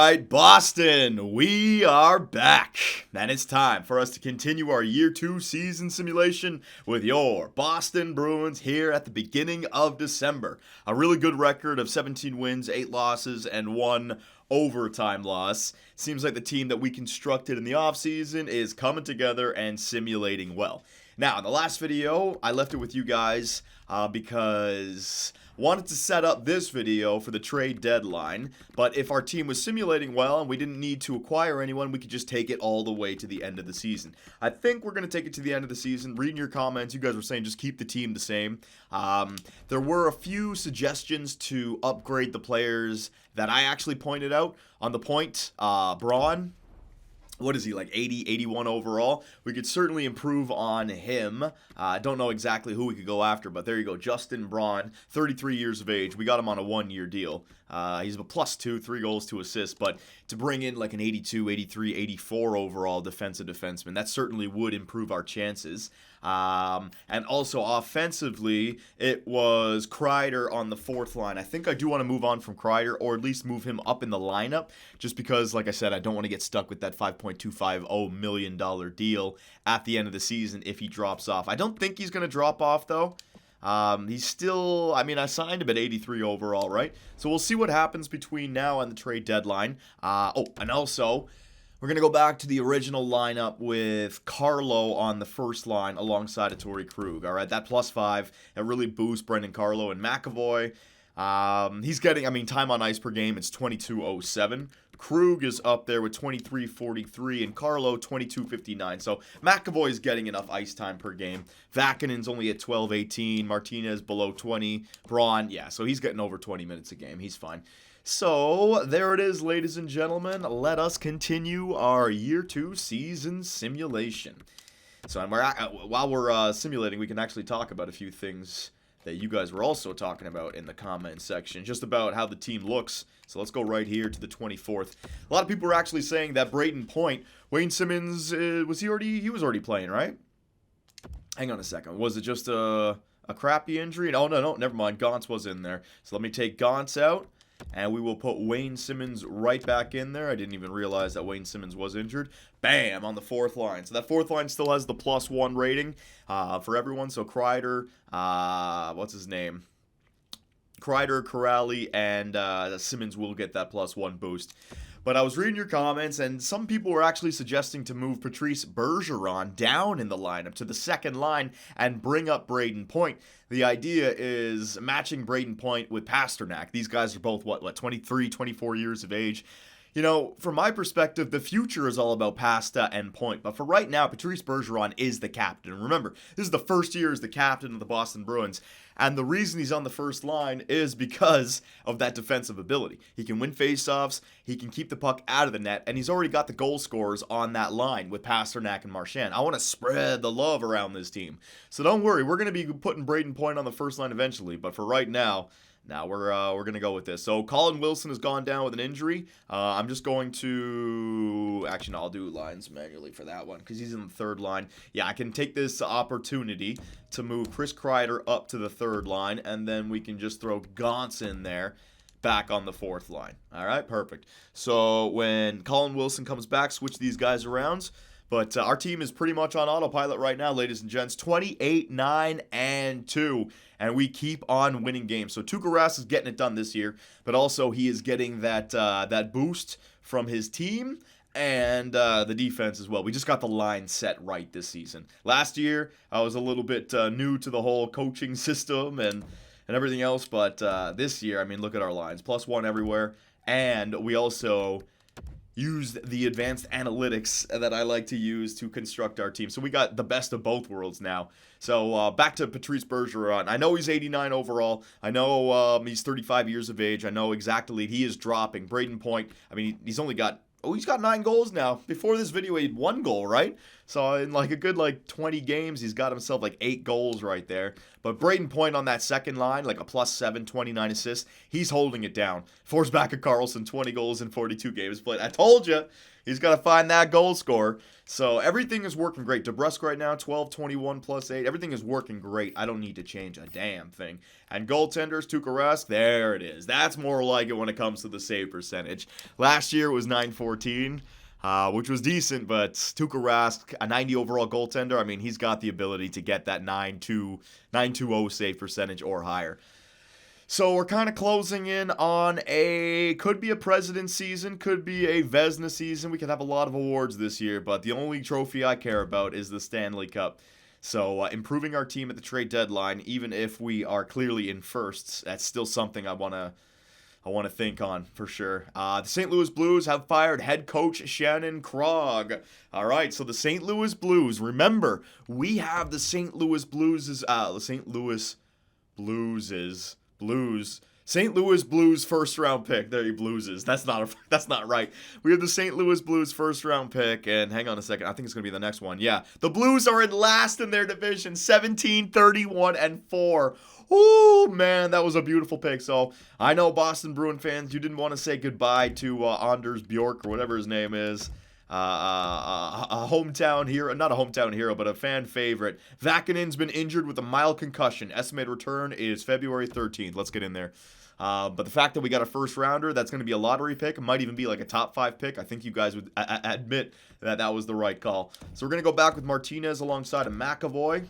right, Boston, we are back. And it's time for us to continue our Year 2 season simulation with your Boston Bruins here at the beginning of December. A really good record of 17 wins, 8 losses, and 1 overtime loss. Seems like the team that we constructed in the offseason is coming together and simulating well. Now, in the last video, I left it with you guys because wanted to set up this video for the trade deadline, but if our team was simulating well and we didn't need to acquire anyone, we could just take it all the way to the end of the season. I think we're going to take it to the end of the season. Reading your comments, you guys were saying just keep the team the same. There were a few suggestions to upgrade the players that I actually pointed out. On the point, BRUIN, what is he, like 80, 81 overall? We could certainly improve on him. I don't know exactly who we could go after, but there you go. Justin BRUIN, 33 years of age. We got him on a 1-year deal. He's a +2, 3 goals, 2 assists, but to bring in like an 82, 83, 84 overall defensive defenseman, that certainly would improve our chances. And also offensively, it was Heydar on the 4th line. I think I do want to move on from Heydar, or at least move him up in the lineup, just because, like I said, I don't want to get stuck with that $5.250 million deal at the end of the season if he drops off. I don't think he's going to drop off, though. He's still, I mean, I signed him at 83 overall, right? So we'll see what happens between now and the trade deadline. And also, we're going to go back to the original lineup with Carlo on the first line alongside of Torrey Krug, all right? That +5, it really boosts Brendan Carlo and McAvoy. He's getting, I mean, time on ice per game, it's 22.07. Krug is up there with 23.43 and Carlo 22.59. So McAvoy is getting enough ice time per game. Vakinen's only at 12.18. Martinez below 20. Braun, yeah, so he's getting over 20 minutes a game. He's fine. So there it is, ladies and gentlemen. Let us continue our Year 2 season simulation. So while we're simulating, we can actually talk about a few things that you guys were also talking about in the comment section, just about how the team looks. So let's go right here to the 24th. A lot of people were actually saying that Brayden Point, Wayne Simmonds, he was already playing, right? Hang on a second. Was it just a crappy injury? Oh, no, never mind. Gauntz was in there. So let me take Gauntz out, and we will put Wayne Simmonds right back in there. I didn't even realize that Wayne Simmonds was injured. Bam, on the 4th line. So that 4th line still has the +1 rating for everyone. So Heydar, what's his name? Heydar, Corrali, and Simmonds will get that +1 boost. But I was reading your comments, and some people were actually suggesting to move Patrice Bergeron down in the lineup to the 2nd line and bring up Brayden Point. The idea is matching Brayden Point with Pasternak. These guys are both, what 23, 24 years of age. You know, from my perspective, the future is all about Pasta and Point. But for right now, Patrice Bergeron is the captain. Remember, this is the first year as the captain of the Boston Bruins. And the reason he's on the first line is because of that defensive ability. He can win faceoffs, he can keep the puck out of the net, and he's already got the goal scorers on that line with Pasternak and Marchand. I want to spread the love around this team. So don't worry, we're going to be putting Brayden Point on the first line eventually. But for right now, we're going to go with this. So Colin Wilson has gone down with an injury. I'm just going to... Actually, no, I'll do lines manually for that one because he's in the 3rd line. Yeah, I can take this opportunity to move Chris Kreider up to the 3rd line, and then we can just throw Gauntz in there back on the 4th line. All right, perfect. So when Colin Wilson comes back, switch these guys around. But our team is pretty much on autopilot right now, ladies and gents. 28, 9, and 2. And we keep on winning games. So Tuukka Rask is getting it done this year. But also he is getting that boost from his team and the defense as well. We just got the line set right this season. Last year, I was a little bit new to the whole coaching system and everything else. But this year, I mean, look at our lines. +1 everywhere. And we also used the advanced analytics that I like to use to construct our team. So we got the best of both worlds now. So back to Patrice Bergeron. I know he's 89 overall. I know he's 35 years of age. I know exactly he is dropping. Brayden Point, I mean, he's got 9 goals now. Before this video, he had 1 goal, right? So in like a good like 20 games, he's got himself like 8 goals right there. But Braden Point on that second line, like a +7, 29 assists, he's holding it down. Forsback Carlson, 20 goals in 42 games played. I told you, he's got to find that goal scorer. So everything is working great. DeBrusk right now, 12, 21, +8. Everything is working great. I don't need to change a damn thing. And goaltenders, Tuukka Rask, there it is. That's more like it when it comes to the save percentage. Last year it was .914. Which was decent, but Tuukka Rask, a 90 overall goaltender, I mean, he's got the ability to get that 920 save percentage or higher. So we're kind of closing in on could be a President's season, could be a Vezina season. We could have a lot of awards this year, but the only trophy I care about is the Stanley Cup. So improving our team at the trade deadline, even if we are clearly in firsts, that's still something I want to think on for sure. The St. Louis Blues have fired head coach Shannon Krog. All right, so the St. Louis Blues. Remember, we have the St. Louis Blues. St. Louis Blues first round pick. There you Blueses. That's not right. We have the St. Louis Blues first round pick, and hang on a second. I think it's gonna be the next one. Yeah, the Blues are in last in their division, 17, 31, and 4. Oh, man, that was a beautiful pick. So I know Boston Bruin fans, you didn't want to say goodbye to Anders Bjork or whatever his name is. A hometown hero, not a hometown hero, but a fan favorite. Vakanen's been injured with a mild concussion. Estimated return is February 13th. Let's get in there. But the fact that we got a first rounder, that's going to be a lottery pick. It might even be like a top 5 pick. I think you guys would admit that that was the right call. So we're going to go back with Martinez alongside of McAvoy.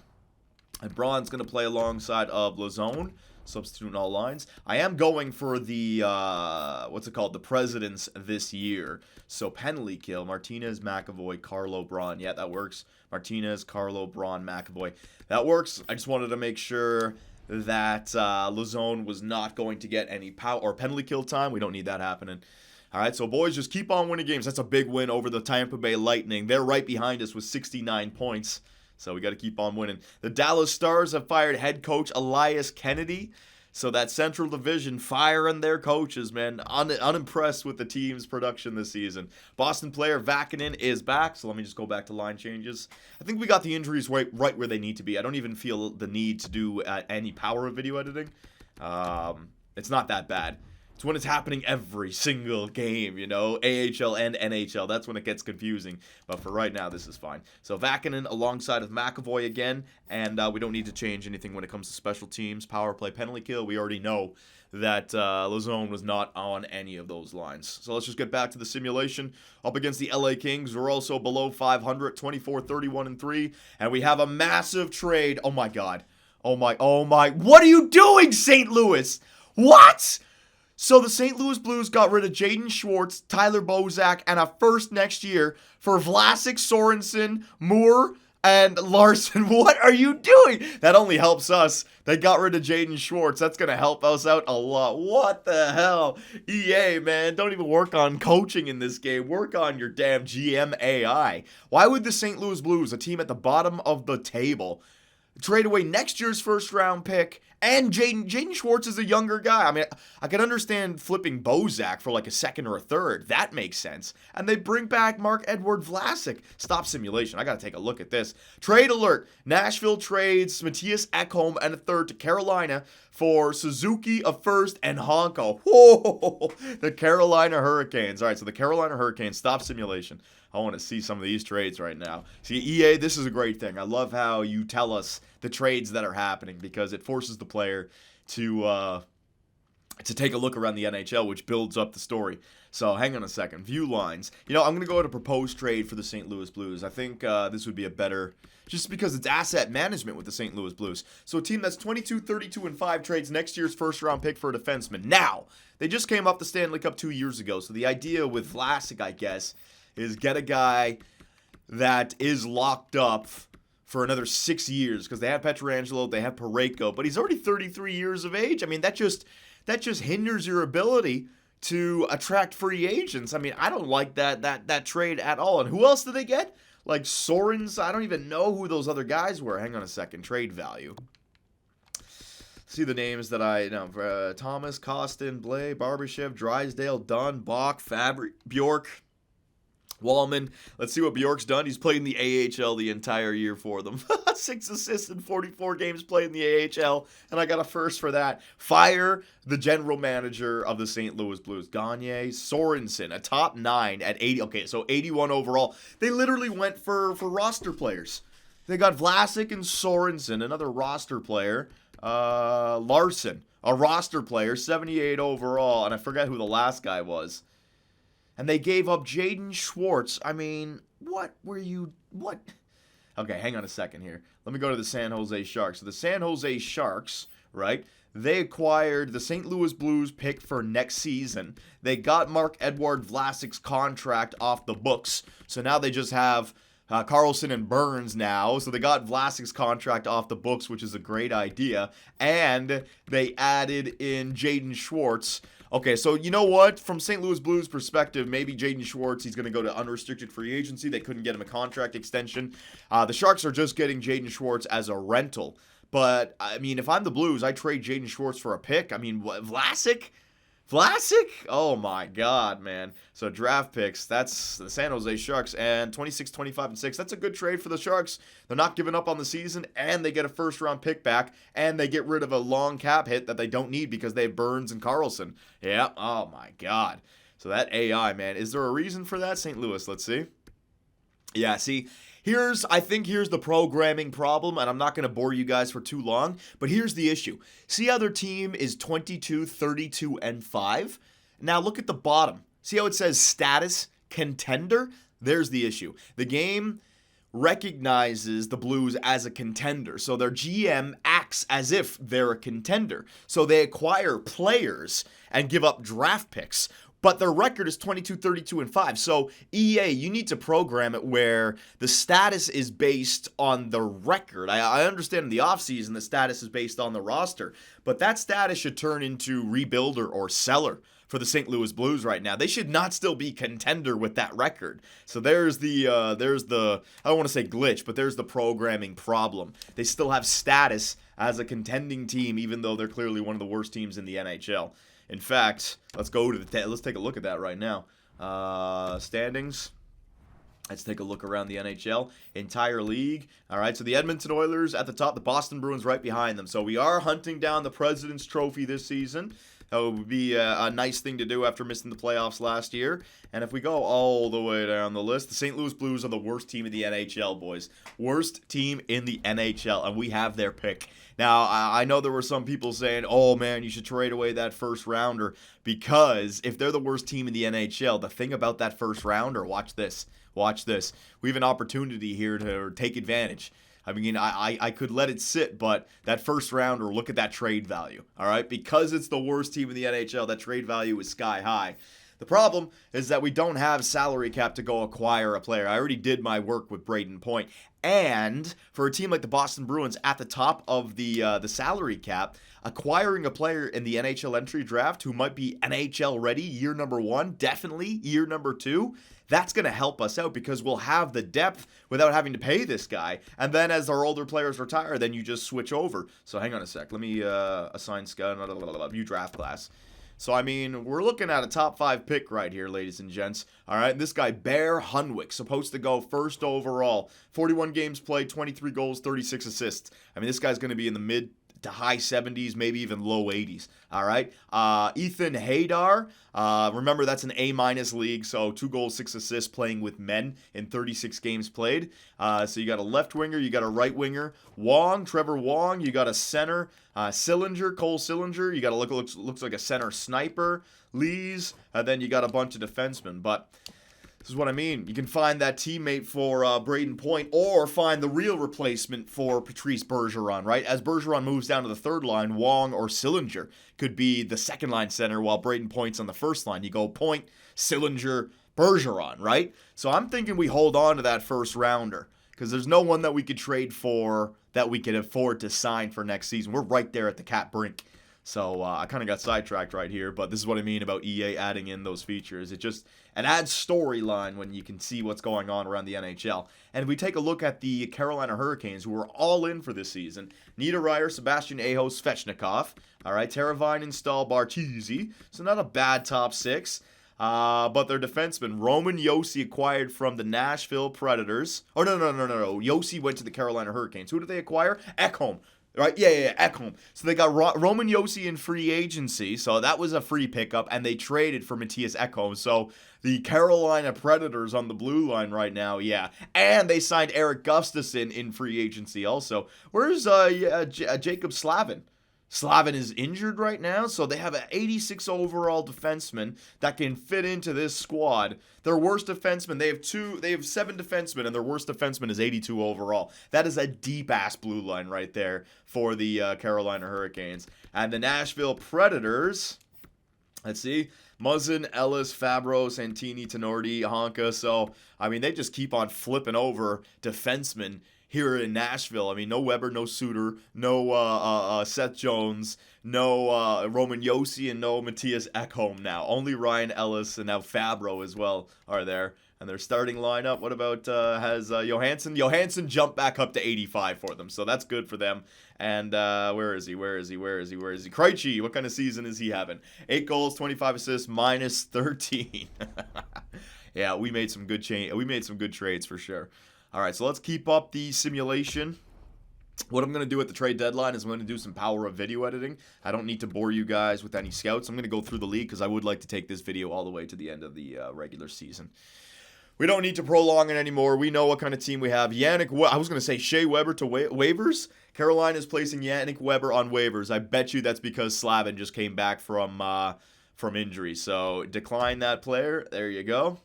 And Braun's going to play alongside of Lazone, substituting all lines. I am going for the, the Presidents this year. So penalty kill, Martinez, McAvoy, Carlo, Braun. Yeah, that works. Martinez, Carlo, Braun, McAvoy. That works. I just wanted to make sure that Lazone was not going to get any power or penalty kill time. We don't need that happening. All right, so boys, just keep on winning games. That's a big win over the Tampa Bay Lightning. They're right behind us with 69 points. So we got to keep on winning. The Dallas Stars have fired head coach Elias Kennedy. So that Central Division firing their coaches, man. Unimpressed with the team's production this season. Boston player Vakanen is back. So let me just go back to line changes. I think we got the injuries right where they need to be. I don't even feel the need to do any power of video editing. It's not that bad. It's when it's happening every single game, you know, AHL and NHL. That's when it gets confusing. But for right now, this is fine. So Vakanen alongside of McAvoy again, and we don't need to change anything when it comes to special teams, power play, penalty kill. We already know that Lazone was not on any of those lines. So let's just get back to the simulation. Up against the LA Kings, we're also below 500, 24, 31, and 3. And we have a massive trade. Oh, my God. Oh, my. What are you doing, St. Louis? What? So the St. Louis Blues got rid of Jaden Schwartz, Tyler Bozak, and a first next year for Vlasic, Sorensen, Moore, and Larson. What are you doing? That only helps us. They got rid of Jaden Schwartz. That's going to help us out a lot. What the hell? EA, man. Don't even work on coaching in this game. Work on your damn GM AI. Why would the St. Louis Blues, a team at the bottom of the table, trade away next year's first round pick? And Jaden Schwartz is a younger guy. I mean, I can understand flipping Bozak for like a second or a third. That makes sense. And they bring back Marc-Edouard Vlasic. Stop simulation. I got to take a look at this. Trade alert. Nashville trades Matthias Ekholm and a third to Carolina for Suzuki, a first, and Honko. Whoa! The Carolina Hurricanes. All right, so the Carolina Hurricanes. Stop simulation. I want to see some of these trades right now. See, EA, this is a great thing. I love how you tell us the trades that are happening because it forces the player to take a look around the NHL, which builds up the story. So hang on a second. View lines. You know, I'm going to go to proposed trade for the St. Louis Blues. I think this would be a better, just because it's asset management with the St. Louis Blues. So a team that's 22, 32, and 5 trades next year's first-round pick for a defenseman. Now, they just came off the Stanley Cup 2 years ago. So the idea with Vlasic, I guess, is get a guy that is locked up for another 6 years because they have Pietrangelo, they have Parayko, but he's already 33 years of age. I mean, that just hinders your ability to attract free agents. I mean, I don't like that trade at all. And who else did they get? Like Sorens? I don't even know who those other guys were. Hang on a second. Trade value. See the names that I know. Thomas, Kostin, Blais, Barbashev, Drysdale, Dunn, Bach, Fabry, Bjork. Wallman, let's see what Bjork's done. He's played in the AHL the entire year for them. 6 assists in 44 games played in the AHL, and I got a first for that. Fire the general manager of the St. Louis Blues, Gagne Sorensen, a top 9 at 80. Okay, so 81 overall. They literally went for roster players. They got Vlasic and Sorensen, another roster player. Larson, a roster player, 78 overall, and I forget who the last guy was. And they gave up Jaden Schwartz. I mean, what? Okay, hang on a second here. Let me go to the San Jose Sharks. So the San Jose Sharks, right? They acquired the St. Louis Blues pick for next season. They got Marc-Edouard Vlasic's contract off the books. So now they just have Carlson and Burns now. So they got Vlasic's contract off the books, which is a great idea. And they added in Jaden Schwartz. Okay, so you know what? From St. Louis Blues perspective, maybe Jaden Schwartz, he's going to go to unrestricted free agency. They couldn't get him a contract extension. The Sharks are just getting Jaden Schwartz as a rental. But, I mean, if I'm the Blues, I trade Jaden Schwartz for a pick. I mean, what, Vlasic? Vlasic? Oh, my God, man. So, draft picks, that's the San Jose Sharks. And 26, 25, and 6, that's a good trade for the Sharks. They're not giving up on the season, and they get a first-round pick back, and they get rid of a long cap hit that they don't need because they have Burns and Carlson. Yeah, oh, my God. So, that AI, man. Is there a reason for that, St. Louis? Let's see. Yeah, see, I think here's the programming problem, and I'm not going to bore you guys for too long, but here's the issue. See how their team is 22, 32, and 5? Now look at the bottom. See how it says status contender? There's the issue. The game recognizes the Blues as a contender, so their GM acts as if they're a contender. So they acquire players and give up draft picks. But their record is 22, 32, and 5. So, EA, you need to program it where the status is based on the record. I understand in the offseason the status is based on the roster. But that status should turn into rebuilder or seller for the St. Louis Blues right now. They should not still be contender with that record. So there's the I don't want to say glitch, but there's the programming problem. They still have status as a contending team, even though they're clearly one of the worst teams in the NHL. In fact, let's take a look at that right now. Standings. Let's take a look around the NHL. Entire league. All right, so the Edmonton Oilers at the top, the Boston Bruins right behind them. So we are hunting down the President's Trophy this season. That would be a nice thing to do after missing the playoffs last year. And if we go all the way down the list, the St. Louis Blues are the worst team in the NHL, boys. Worst team in the NHL, and we have their pick. Now, I know there were some people saying, oh, man, you should trade away that first rounder, because if they're the worst team in the NHL, the thing about that first rounder, watch this. We have an opportunity here to take advantage. I mean, I could let it sit, but that first rounder, look at that trade value, all right? Because it's the worst team in the NHL, that trade value is sky high. The problem is that we don't have salary cap to go acquire a player. I already did my work with Brayden Point. And for a team like the Boston Bruins at the top of the salary cap, acquiring a player in the NHL entry draft who might be NHL ready year number 1, definitely year number 2, that's going to help us out because we'll have the depth without having to pay this guy. And then as our older players retire, then you just switch over. So hang on a sec. Let me assign view draft class. So, I mean, we're looking at a top 5 pick right here, ladies and gents. All right, this guy, Bear Hunwick, supposed to go first overall. 41 games played, 23 goals, 36 assists. I mean, this guy's going to be in the mid to high 70s, maybe even low 80s. All right. Ethan Heydar. Remember, that's an A- league, so 2 goals, 6 assists playing with men in 36 games played. So you got a left winger, you got a right winger. Trevor Wong, you got a center. Cole Sillinger, you got a looks like a center sniper. Lees, and then you got a bunch of defensemen. But this is what I mean. You can find that teammate for Brayden Point or find the real replacement for Patrice Bergeron, right? As Bergeron moves down to the third line, Wong or Sillinger could be the second line center while Brayden Point's on the first line. You go Point, Sillinger, Bergeron, right? So I'm thinking we hold on to that first rounder because there's no one that we could trade for that we could afford to sign for next season. We're right there at the cap brink. So I kind of got sidetracked right here, but this is what I mean about EA adding in those features. It adds storyline when you can see what's going on around the NHL. And if we take a look at the Carolina Hurricanes, who are all in for this season, Niederreiter, Sebastian Aho, Svechnikov, all right, Teravainen, Stahl, Bartizi, so not a bad top 6. But their defenseman, Roman Josi, acquired from the Nashville Predators. Oh, no. Josi went to the Carolina Hurricanes. Who did they acquire? Ekholm. Right? Yeah, Ekholm. So they got Roman Josi in free agency, so that was a free pickup, and they traded for Matthias Ekholm. So the Carolina Predators on the blue line right now, yeah. And they signed Eric Gustafsson in free agency also. Where's Jacob Slavin? Slavin is injured right now, so they have an 86 overall defenseman that can fit into this squad. Their worst defenseman, they have 7 defensemen, and their worst defenseman is 82 overall. That is a deep-ass blue line right there for the Carolina Hurricanes. And the Nashville Predators, let's see, Muzzin, Ellis, Fabro, Santini, Tenorti, Honka. So, I mean, they just keep on flipping over defensemen here in Nashville. I mean, no Weber, no Suter, no Seth Jones, no Roman Josi, and no Matthias Ekholm now. Only Ryan Ellis and now Fabro as well are there. And their starting lineup, what about has Johansson? Johansson jumped back up to 85 for them, so that's good for them. And where is he? Krejci, what kind of season is he having? 8 goals, 25 assists, minus 13. Yeah, we made some good trades for sure. All right, so let's keep up the simulation. What I'm going to do at the trade deadline is I'm going to do some power of video editing. I don't need to bore you guys with any scouts. I'm going to go through the league because I would like to take this video all the way to the end of the regular season. We don't need to prolong it anymore. We know what kind of team we have. I was going to say Shea Weber to waivers. Carolina is placing Yannick Weber on waivers. I bet you that's because Slavin just came back from injury. So decline that player. There you go.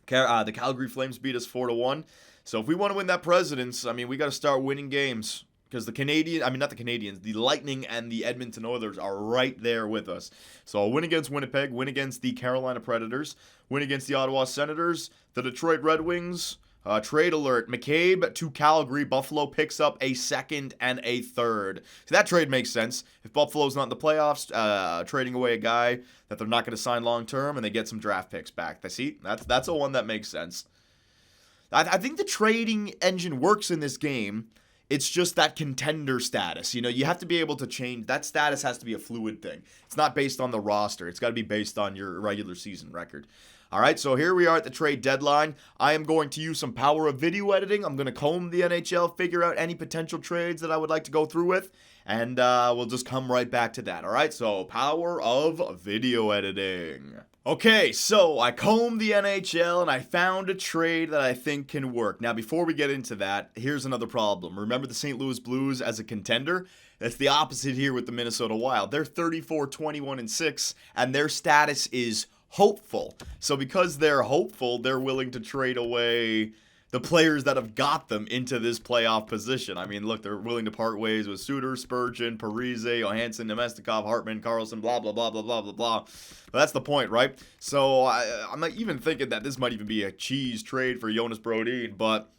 The Calgary Flames beat us 4-1. So if we want to win that Presidents, I mean, we got to start winning games. Because the Lightning and the Edmonton Oilers are right there with us. So a win against Winnipeg, win against the Carolina Predators, win against the Ottawa Senators, the Detroit Red Wings. Trade alert, McCabe to Calgary. Buffalo picks up a second and a third. So that trade makes sense. If Buffalo's not in the playoffs, trading away a guy that they're not going to sign long term, and they get some draft picks back. See, that's a one that makes sense. I think the trading engine works in this game. It's just that contender status. You know, you have to be able to change. That status has to be a fluid thing. It's not based on the roster. It's got to be based on your regular season record. All right, so here we are at the trade deadline. I am going to use some power of video editing. I'm going to comb the NHL, figure out any potential trades that I would like to go through with, and we'll just come right back to that. All right, so power of video editing. Okay, so I combed the NHL and I found a trade that I think can work. Now, before we get into that, here's another problem. Remember the St. Louis Blues as a contender? That's the opposite here with the Minnesota Wild. They're 34-21-6, and their status is hopeful. So because they're hopeful, they're willing to trade away the players that have got them into this playoff position. I mean, look, they're willing to part ways with Suter, Spurgeon, Parise, Johansson, Nemestikov, Hartman, Carlson, blah, blah, blah, blah, blah, blah, blah. But that's the point, right? So I'm not even thinking that this might even be a cheese trade for Jonas Brodin, but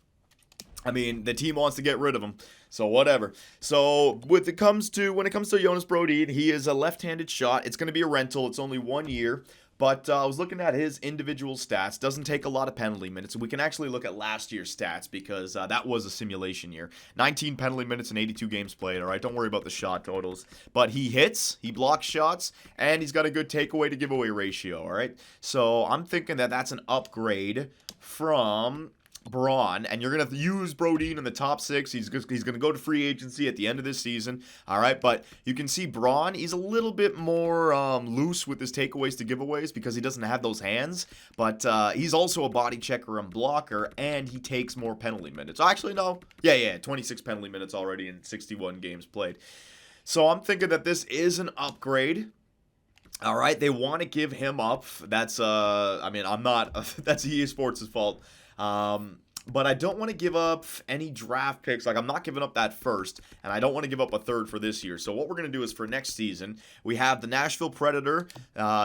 I mean, the team wants to get rid of him, so whatever. So when it comes to Jonas Brodin, he is a left-handed shot. It's going to be a rental. It's only 1 year. But I was looking at his individual stats. Doesn't take a lot of penalty minutes. We can actually look at last year's stats because that was a simulation year. 19 penalty minutes and 82 games played, all right? Don't worry about the shot totals. But he hits, he blocks shots, and he's got a good takeaway to giveaway ratio, all right? So I'm thinking that that's an upgrade from Braun, and you're going to use Brodin in the top 6. He's going to go to free agency at the end of this season, all right? But you can see Braun, he's a little bit more loose with his takeaways to giveaways because he doesn't have those hands, but he's also a body checker and blocker, and he takes more penalty minutes. Actually, no. Yeah, 26 penalty minutes already in 61 games played. So I'm thinking that this is an upgrade. All right, they want to give him up. That's, that's EA Sports' fault. But I don't want to give up any draft picks. Like, I'm not giving up that first, and I don't want to give up a third for this year. So what we're going to do is for next season, we have the Nashville Predator,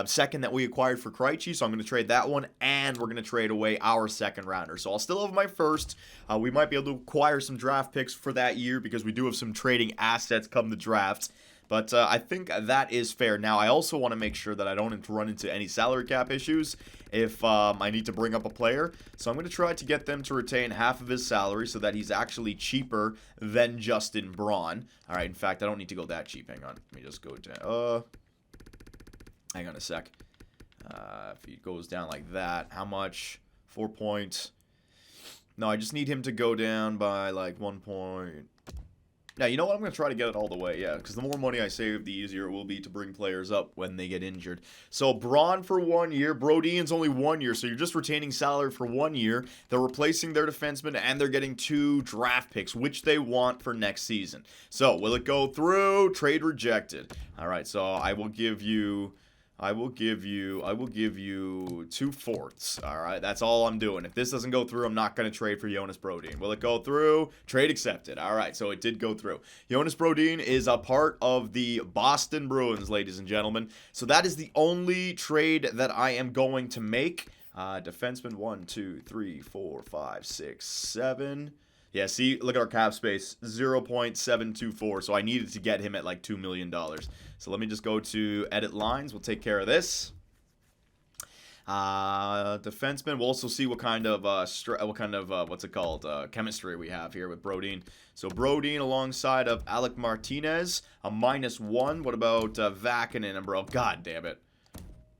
second that we acquired for Krejci, so I'm going to trade that one, and we're going to trade away our second rounder. So I'll still have my first. We might be able to acquire some draft picks for that year because we do have some trading assets come the draft. But I think that is fair. Now, I also want to make sure that I don't run into any salary cap issues if I need to bring up a player. So I'm going to try to get them to retain half of his salary so that he's actually cheaper than Justin Braun. All right, in fact, I don't need to go that cheap. Hang on. Let me just go down. Hang on a sec. If he goes down like that, how much? 4 points. No, I just need him to go down by like 1 point. Now, you know what? I'm going to try to get it all the way, yeah, because the more money I save, the easier it will be to bring players up when they get injured. So, Braun for 1 year. Brodin's only 1 year, so you're just retaining salary for 1 year. They're replacing their defenseman, and they're getting 2 draft picks, which they want for next season. So, will it go through? Trade rejected. All right, so I will give you 2/4. All right, that's all I'm doing. If this doesn't go through, I'm not going to trade for Jonas Brodin. Will it go through? Trade accepted. All right, so it did go through. Jonas Brodin is a part of the Boston Bruins, ladies and gentlemen. So that is the only trade that I am going to make. Defenseman 1, 2, 3, 4, 5, 6, 7. Yeah, see, look at our cap space, 0.724, so I needed to get him at like $2 million. So let me just go to edit lines. We'll take care of this. Defenseman, we'll also see what kind of, chemistry we have here with Brodin. So Brodin alongside of Alec Martinez, a -1. What about Vakinen, bro? God damn it.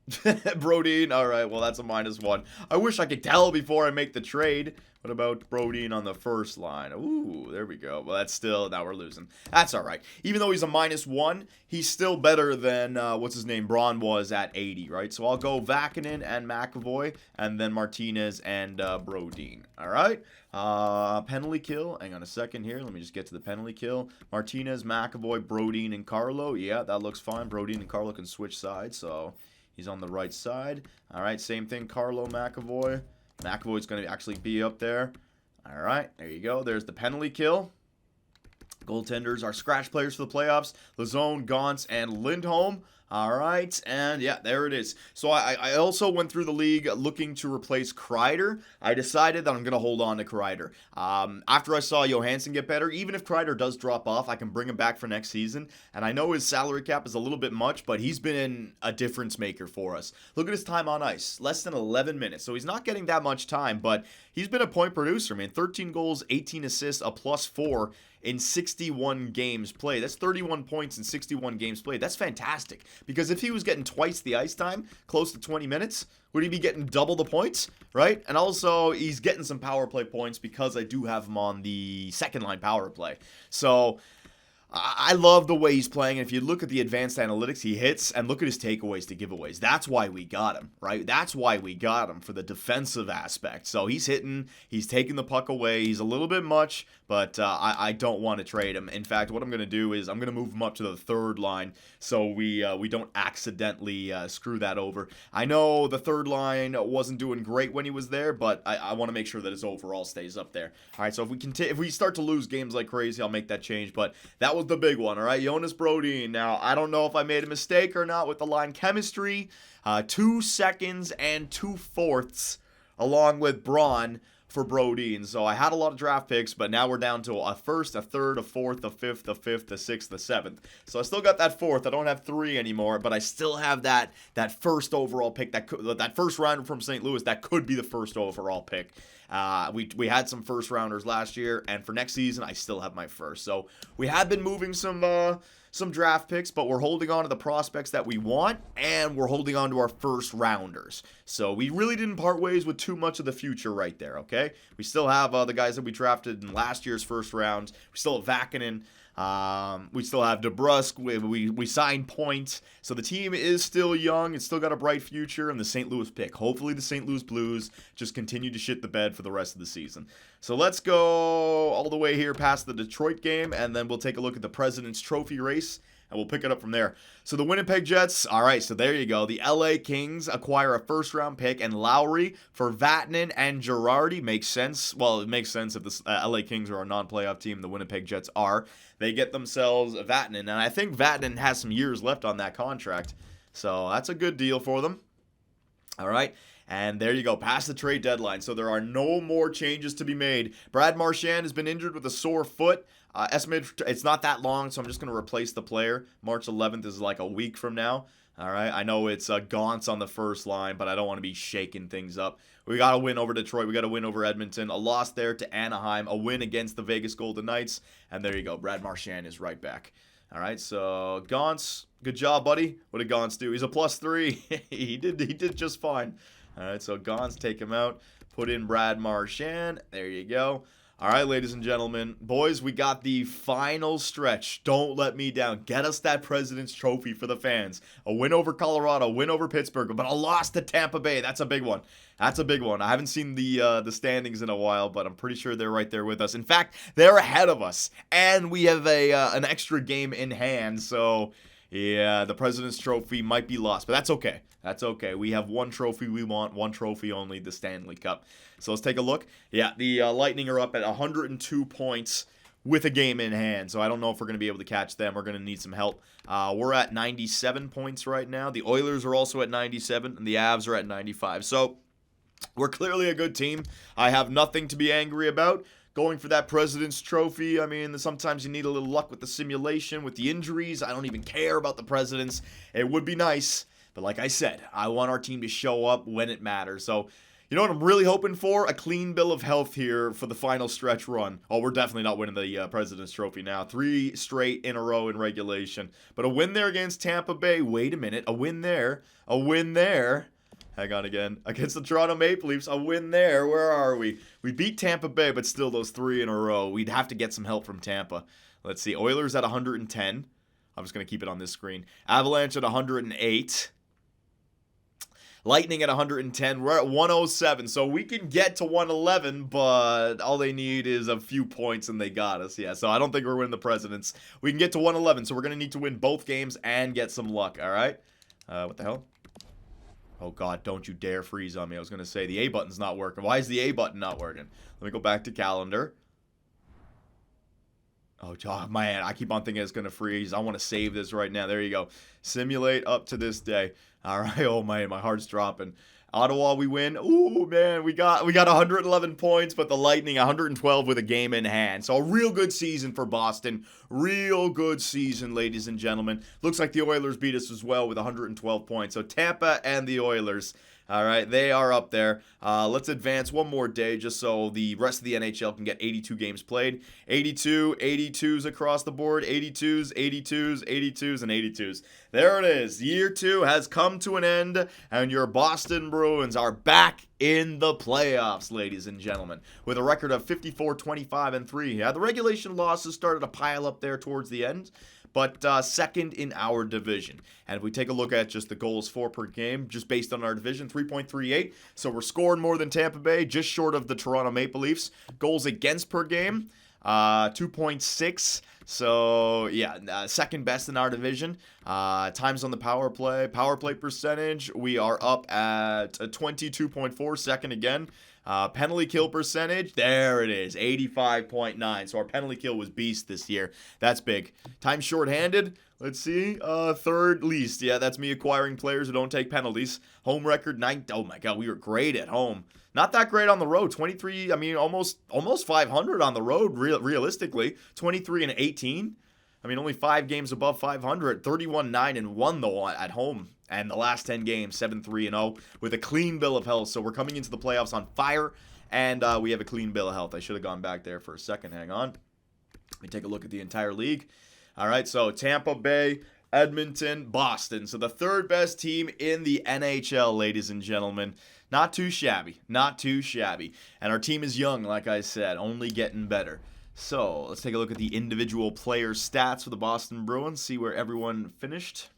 Brodin, all right, well, that's a -1. I wish I could tell before I make the trade. What about Brodin on the first line? Ooh, there we go. Well, that's still, now we're losing. That's all right. Even though he's a -1, he's still better than, Braun was at 80, right? So I'll go Vakinen and McAvoy, and then Martinez and Brodin, all right? Penalty kill. Hang on a second here. Let me just get to the penalty kill. Martinez, McAvoy, Brodin, and Carlo. Yeah, that looks fine. Brodin and Carlo can switch sides, so he's on the right side. All right, same thing, Carlo, McAvoy. McAvoy's going to actually be up there. All right, there you go. There's the penalty kill. Goaltenders are scratch players for the playoffs. Lazone, Gauntz, and Lindholm. All right, and yeah, there it is. So I also went through the league looking to replace Kreider. I decided that I'm going to hold on to Kreider. After I saw Johansson get better, even if Kreider does drop off, I can bring him back for next season. And I know his salary cap is a little bit much, but he's been a difference maker for us. Look at his time on ice, less than 11 minutes. So he's not getting that much time, but he's been a point producer, man. 13 goals, 18 assists, a +4 in 61 games played. That's 31 points in 61 games played. That's fantastic. Because if he was getting twice the ice time, close to 20 minutes, would he be getting double the points, right? And also, he's getting some power play points because I do have him on the second line power play. So I love the way he's playing. And if you look at the advanced analytics, he hits, and look at his takeaways to giveaways. That's why we got him, right? That's why we got him, for the defensive aspect. So he's hitting, he's taking the puck away. He's a little bit much, but I don't want to trade him. In fact, what I'm going to do is I'm going to move him up to the third line so we don't accidentally screw that over. I know the third line wasn't doing great when he was there, but I want to make sure that his overall stays up there. All right, so if we start to lose games like crazy, I'll make that change, but that was the big one, all right? Jonas Brodin. Now, I don't know if I made a mistake or not with the line chemistry. 2 seconds and 2/4 along with Braun for Brodin. So I had a lot of draft picks, but now we're down to a first, a third, a fourth, a fifth, a fifth, a sixth, a seventh. So I still got that fourth. I don't have 3 anymore, but I still have that first overall pick, that first rounder from St. Louis. That could be the first overall pick. We had some first rounders last year, and for next season, I still have my first. So we have been moving some draft picks, but we're holding on to the prospects that we want, and we're holding on to our first rounders. So we really didn't part ways with too much of the future right there, okay? We still have the guys that we drafted in last year's first round. We still have Vakinen. We still have DeBrusk. We signed Point. So the team is still young. It's still got a bright future. And the St. Louis pick. Hopefully the St. Louis Blues just continue to shit the bed for the rest of the season. So let's go all the way here past the Detroit game. And then we'll take a look at the President's Trophy race. And we'll pick it up from there. So the Winnipeg Jets, all right, so there you go. The LA Kings acquire a first-round pick and Lowry for Vatanen and Girardi. Makes sense. Well, it makes sense if the LA Kings are a non-playoff team. The Winnipeg Jets are. They get themselves Vatanen, and I think Vatanen has some years left on that contract. So that's a good deal for them. All right. And there you go, past the trade deadline. So there are no more changes to be made. Brad Marchand has been injured with a sore foot. Estimated, it's not that long, so I'm just going to replace the player. March 11th is like a week from now. All right, I know it's Gauntz on the first line, but I don't want to be shaking things up. We got to win over Detroit. We got to win over Edmonton. A loss there to Anaheim. A win against the Vegas Golden Knights. And there you go, Brad Marchand is right back. All right, so Gauntz, good job, buddy. What did Gauntz do? He's a +3. he did just fine. All right, so Gauntz, take him out. Put in Brad Marchand. There you go. All right, ladies and gentlemen. Boys, we got the final stretch. Don't let me down. Get us that President's Trophy for the fans. A win over Colorado, a win over Pittsburgh, but a loss to Tampa Bay. That's a big one. That's a big one. I haven't seen the standings in a while, but I'm pretty sure they're right there with us. In fact, they're ahead of us, and we have an extra game in hand, so... yeah, the President's Trophy might be lost, but that's okay. That's okay. We have one trophy we want, one trophy only, the Stanley Cup. So let's take a look. Yeah, the Lightning are up at 102 points with a game in hand, so I don't know if we're going to be able to catch them. We're going to need some help. We're at 97 points right now. The Oilers are also at 97, and the Avs are at 95. So we're clearly a good team. I have nothing to be angry about. Going for that President's Trophy, I mean, sometimes you need a little luck with the simulation, with the injuries. I don't even care about the Presidents. It would be nice, but like I said, I want our team to show up when it matters. So, you know what I'm really hoping for? A clean bill of health here for the final stretch run. Oh, we're definitely not winning the President's Trophy now. 3 straight in a row in regulation. But a win there against Tampa Bay. Wait a minute. A win there. A win there. Hang on again. Against the Toronto Maple Leafs, a win there. Where are we? We beat Tampa Bay, but still those 3 in a row. We'd have to get some help from Tampa. Let's see. Oilers at 110. I'm just going to keep it on this screen. Avalanche at 108. Lightning at 110. We're at 107. So we can get to 111, but all they need is a few points and they got us. Yeah, so I don't think we're winning the Presidents. We can get to 111, so we're going to need to win both games and get some luck, all right? What the hell? Oh, God, don't you dare freeze on me. I was going to say the A button's not working. Why is the A button not working? Let me go back to calendar. Oh, man, I keep on thinking it's going to freeze. I want to save this right now. There you go. Simulate up to this day. All right. Oh, man, my heart's dropping. Ottawa, we win. Ooh, man, we got 111 points, but the Lightning 112 with a game in hand. So a real good season for Boston. Real good season, ladies and gentlemen. Looks like the Oilers beat us as well with 112 points. So Tampa and the Oilers, all right, they are up there. Let's advance one more day just so the rest of the NHL can get 82 games played. 82s across the board. 82s, 82s, 82s, and 82s. There it is. Year 2 has come to an end, and your Boston Bruins are back in the playoffs, ladies and gentlemen, with a record of 54, 25, and 3. Yeah, the regulation losses started to pile up there towards the end, but second in our division. And if we take a look at just the goals for per game, just based on our division, 3.38. So we're scoring more than Tampa Bay, just short of the Toronto Maple Leafs. Goals against per game, 2.6. So, yeah, second best in our division. Times on the power play percentage, we are up at 22.4, second again. Penalty kill percentage, there it is, 85.9. So our penalty kill was beast this year. That's big. Time shorthanded, let's see, third least. Yeah, that's me acquiring players who don't take penalties. Home record, 9. Oh my God, we were great at home. Not that great on the road. 23, I mean, almost 500 on the road, realistically. 23 and 18. I mean, only 5 games above 500. 31, 9, and 1, though, at home. And the last 10 games, 7-3 and 0, with a clean bill of health. So we're coming into the playoffs on fire, and we have a clean bill of health. I should have gone back there for a second. Hang on. Let me take a look at the entire league. All right, so Tampa Bay, Edmonton, Boston. So the third best team in the NHL, ladies and gentlemen. Not too shabby. Not too shabby. And our team is young, like I said, only getting better. So let's take a look at the individual player stats for the Boston Bruins, see where everyone finished.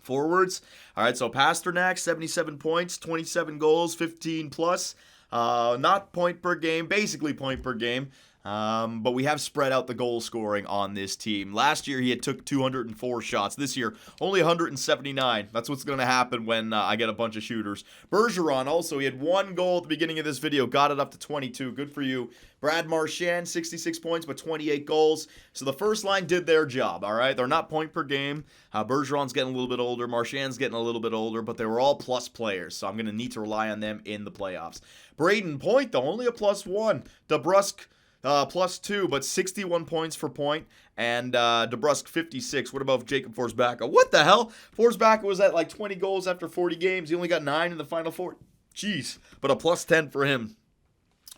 Forwards. All right, so Pasternak, 77 points, 27 goals, 15 plus. Not point per game, basically point per game. But we have spread out the goal scoring on this team. Last year, he had took 204 shots. This year, only 179. That's what's going to happen when I get a bunch of shooters. Bergeron also, he had 1 goal at the beginning of this video. Got it up to 22. Good for you. Brad Marchand, 66 points, but 28 goals. So the first line did their job, all right? They're not point per game. Bergeron's getting a little bit older. Marchand's getting a little bit older, but they were all plus players, so I'm going to need to rely on them in the playoffs. Braden Point, though, only a +1. DeBrusk, +2, but 61 points for Point, and DeBrusk 56. What about Jacob Forsbacka? What the hell? Forsbacka was at like 20 goals after 40 games. He only got 9 in the final 4. Jeez, but a +10 for him.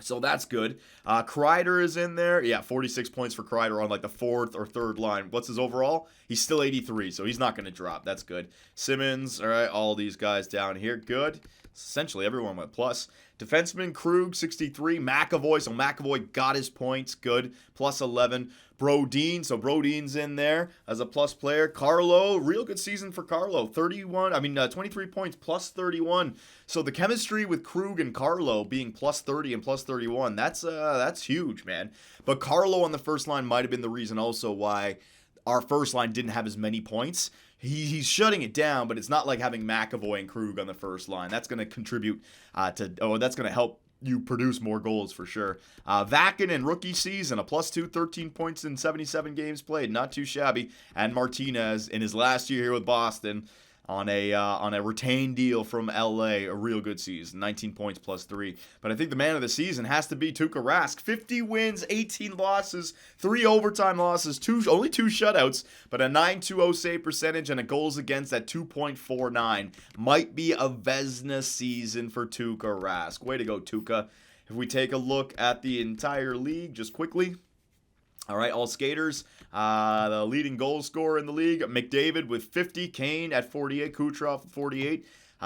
So that's good. Kreider is in there. Yeah, 46 points for Kreider on like the fourth or third line. What's his overall? He's still 83, so he's not going to drop. That's good. Simmons, all right, all these guys down here. Good. Essentially, everyone went plus. Defenseman, Krug, 63. McAvoy, so McAvoy got his points. Good. Plus 11. Brodin, so Brodin's in there as a plus player. Carlo, real good season for Carlo. 23 points, plus 31. So the chemistry with Krug and Carlo being plus 30 and plus 31, that's huge, man. But Carlo on the first line might have been the reason also why our first line didn't have as many points. He's shutting it down, but it's not like having McAvoy and Krug on the first line. That's going to contribute that's going to help you produce more goals for sure. Vakin in rookie season, a +2, 13 points in 77 games played. Not too shabby. And Martinez in his last year here with Boston on a retained deal from LA, a real good season, 19 points +3. But I think the man of the season has to be Tuukka Rask. 50 wins, 18 losses, 3 overtime losses, only 2 shutouts, but a .920 save percentage and a goals against at 2.49. Might be a Vezina season for Tuukka Rask. Way to go, Tuukka. If we take a look at the entire league just quickly, all right, all skaters. The leading goal scorer in the league, McDavid with 50, Kane at 48, Kucherov at 48.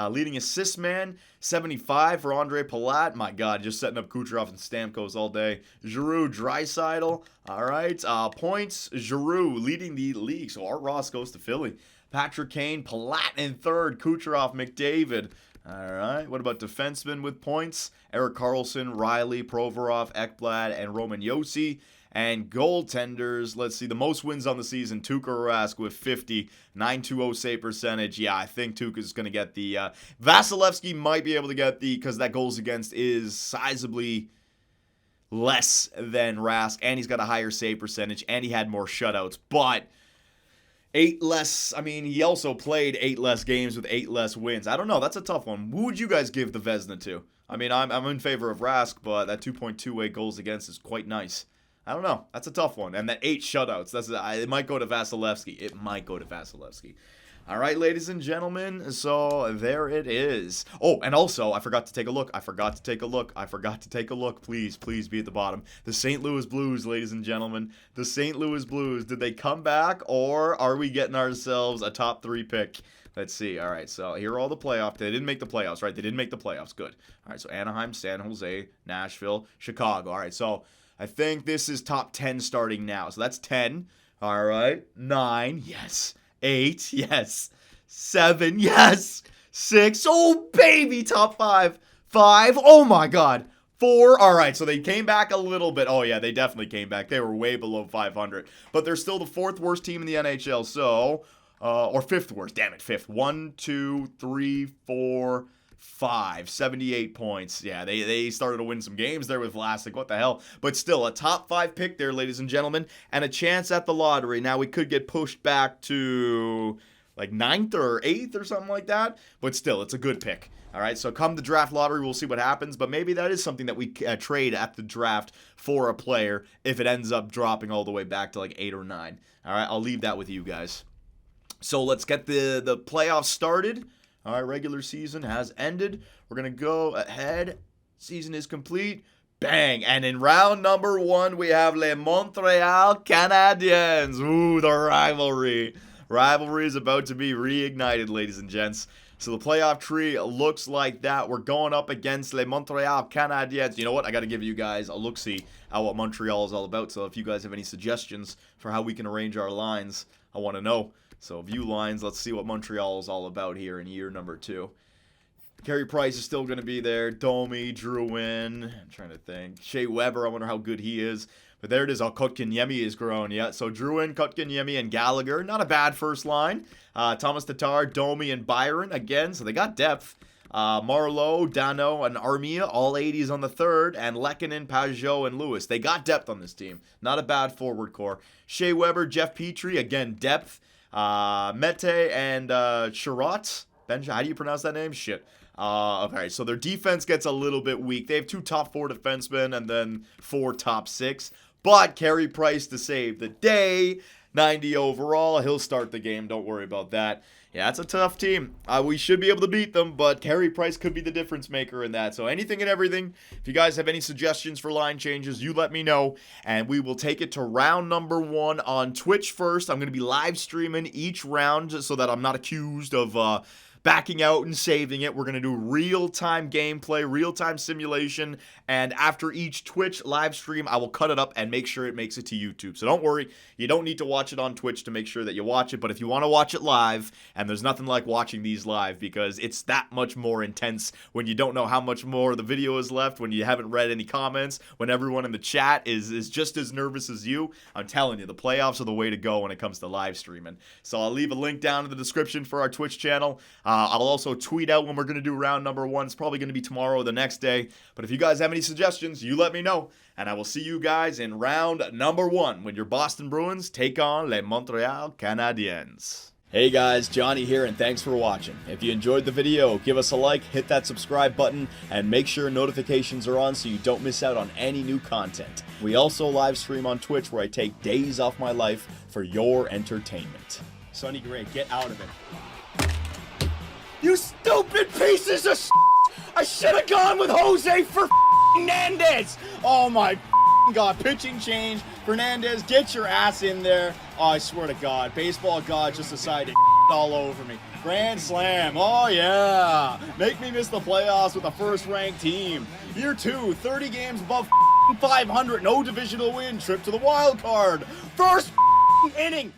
Leading assist man, 75 for Andre Palat. My God, just setting up Kucherov and Stamkos all day. Giroux, Draisaitl. All right, points, Giroux leading the league. So Art Ross goes to Philly. Patrick Kane, Palat in third, Kucherov, McDavid. All right, what about defensemen with points? Erik Karlsson, Riley, Provorov, Ekblad, and Roman Josi. And goaltenders, let's see, the most wins on the season, Tuukka Rask with 50, .920 save percentage. Yeah, I think Tuukka's going to get the, Vasilevsky might be able to get the, because that goals against is sizably less than Rask, and he's got a higher save percentage, and he had more shutouts, but 8 less, I mean, he also played 8 less games with 8 less wins. I don't know, that's a tough one. Who would you guys give the Vezina to? I mean, I'm in favor of Rask, but that 2.28 goals against is quite nice. I don't know. That's a tough one. And that 8 shutouts. It might go to Vasilevsky. It might go to Vasilevsky. All right, ladies and gentlemen. So there it is. Oh, and also, I forgot to take a look. Please be at the bottom. The St. Louis Blues, ladies and gentlemen. The St. Louis Blues. Did they come back, or are we getting ourselves a top 3 pick? Let's see. All right, so here are all the playoffs. They didn't make the playoffs, right? They didn't make the playoffs. Good. All right, so Anaheim, San Jose, Nashville, Chicago. All right, so I think this is top 10 starting now. So that's 10. All right. 9. Yes. 8. Yes. 7. Yes. 6. Oh, baby. Top 5. 5. Oh, my God. 4. All right. So they came back a little bit. Oh, yeah. They definitely came back. They were way below 500. But they're still the 4th worst team in the NHL. So, or 5th worst. Damn it. 5th. 1, 2, 3, 4, 5, 78 points. Yeah, they started to win some games there with Vlasic. What the hell? But still, a top 5 pick there, ladies and gentlemen, and a chance at the lottery. Now, we could get pushed back to like 9th or 8th or something like that, but still, it's a good pick. All right, so come the draft lottery, we'll see what happens, but maybe that is something that we trade at the draft for a player if it ends up dropping all the way back to like 8 or 9. All right, I'll leave that with you guys. So let's get the playoffs started. All right, regular season has ended. We're going to go ahead. Season is complete. Bang. And in round number 1, we have Les Montreal Canadiens. Ooh, the rivalry. Rivalry is about to be reignited, ladies and gents. So the playoff tree looks like that. We're going up against Les Montreal Canadiens. You know what? I got to give you guys a look-see at what Montreal is all about. So if you guys have any suggestions for how we can arrange our lines, I want to know. So view lines, let's see what Montreal is all about here in year number 2. Carey Price is still going to be there. Domi, BRUIN, I'm trying to think. Shea Weber, I wonder how good he is. But there it is. Kotkaniemi is grown. Yeah, so BRUIN, Kotkaniemi, and Gallagher. Not a bad first line. Thomas Tatar, Domi, and Byron again. So they got depth. Marleau, Dano, and Armia, all 80s on the third. And Lehkonen, Pajot, and Lewis. They got depth on this team. Not a bad forward core. Shea Weber, Jeff Petrie, again, depth. Mete and Sherratt. Benja, how do you pronounce that name? Shit. Okay, so their defense gets a little bit weak. They have 2 top 4 defensemen and then 4 top 6. But Carey Price to save the day. 90 overall. He'll start the game. Don't worry about that. Yeah, it's a tough team. We should be able to beat them, but Carey Price could be the difference maker in that. So anything and everything. If you guys have any suggestions for line changes, you let me know, and we will take it to round number 1 on Twitch first. I'm going to be live streaming each round so that I'm not accused of backing out and saving it. We're going to do real-time gameplay, real-time simulation, and after each Twitch live stream, I will cut it up and make sure it makes it to YouTube. So don't worry, you don't need to watch it on Twitch to make sure that you watch it, but if you want to watch it live, and there's nothing like watching these live because it's that much more intense when you don't know how much more the video is left, when you haven't read any comments, when everyone in the chat is just as nervous as you. I'm telling you, the playoffs are the way to go when it comes to live streaming. So I'll leave a link down in the description for our Twitch channel. I'll also tweet out when we're going to do round number 1. It's probably going to be tomorrow or the next day. But if you guys have any suggestions, you let me know. And I will see you guys in round number 1 when your Boston Bruins take on les Montreal Canadiens. Hey guys, Johnny here, and thanks for watching. If you enjoyed the video, give us a like, hit that subscribe button, and make sure notifications are on so you don't miss out on any new content. We also live stream on Twitch where I take days off my life for your entertainment. Sonny Gray, get out of it. You stupid pieces of shit! I should have gone with Jose for Fernandez! Oh my God, pitching change. Fernandez, get your ass in there. Oh, I swear to God, baseball God just decided to all over me. Grand slam, oh yeah. Make me miss the playoffs with a first-ranked team. Year 2, 30 games above 500, no divisional win, trip to the wild card. First inning.